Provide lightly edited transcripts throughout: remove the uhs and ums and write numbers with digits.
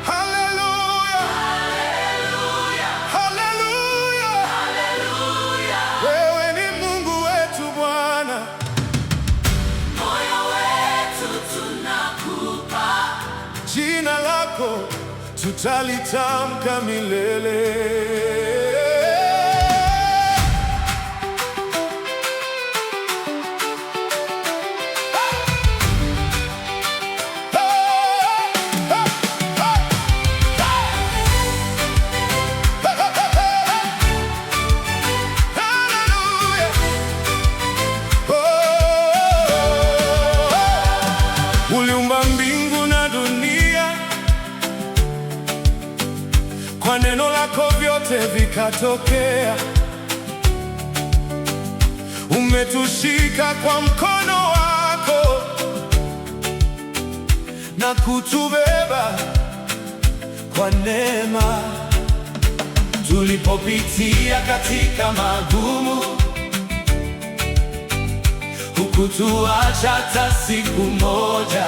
Haleluya, Haleluya, haleluya, haleluya. wewe ni Mungu wetu Bwana. Moyo wetu tunakupa, Jina lako tutalitamka milele. Uliumba mbingu na dunia, kwa neno lako vyote vikatokea. Umetushika kwa mkono wako na kutubeba kwa neema. Tulipopitia katika magumu, hukutuacha hata siku moja.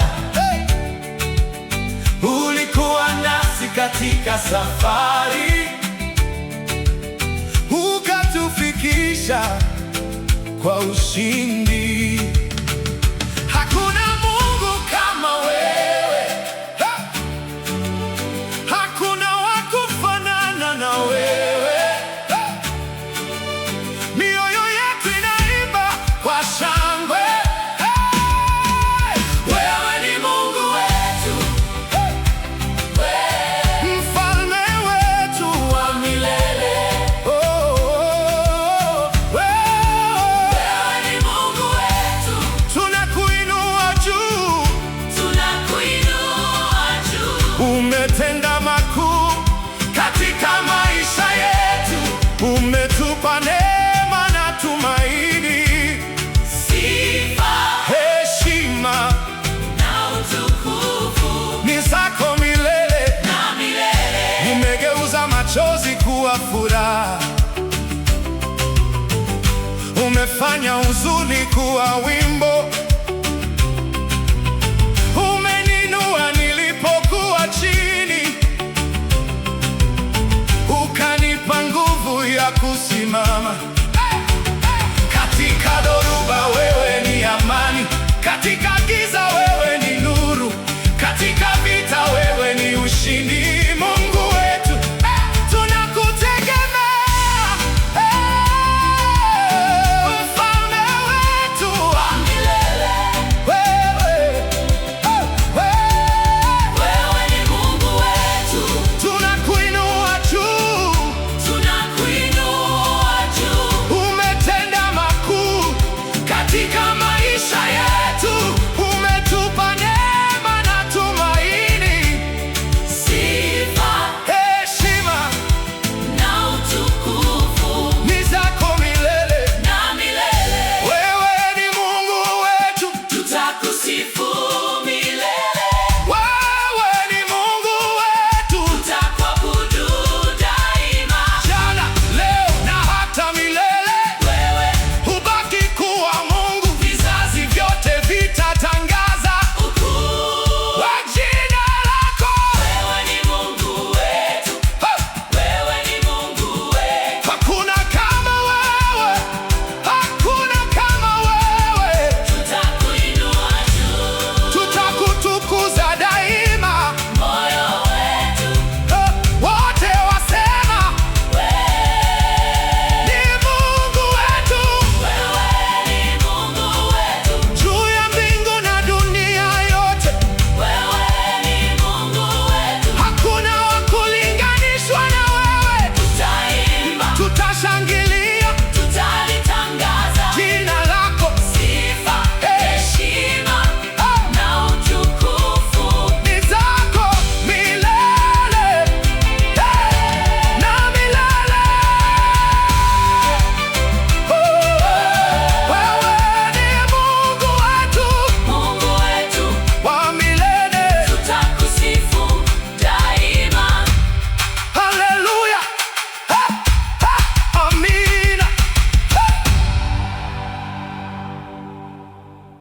Ulikuwa nasi katika safari, ukatufikisha kwa ushindi. Hakuna Mungu kama wewe, hakuna wa kufanana na wewe. Mioyo yetu inaimba kwa shangwe. wewe ni Mungu wetu, Mfalme wetu wa milele. wewe ni Mungu wetu, Tunakuinua juu, tunakuinua juu. umetenda makuu katika maisha yetu, umetupa neema na tumaini. Sifa Heshima na utukufu ni zako milele, na milele. umegeuza machozi kuwa furaha, umefanya huzuni kuwa wimbo. Umeninua nilipokuwa chini, ukanipa nguvu ya kusimama.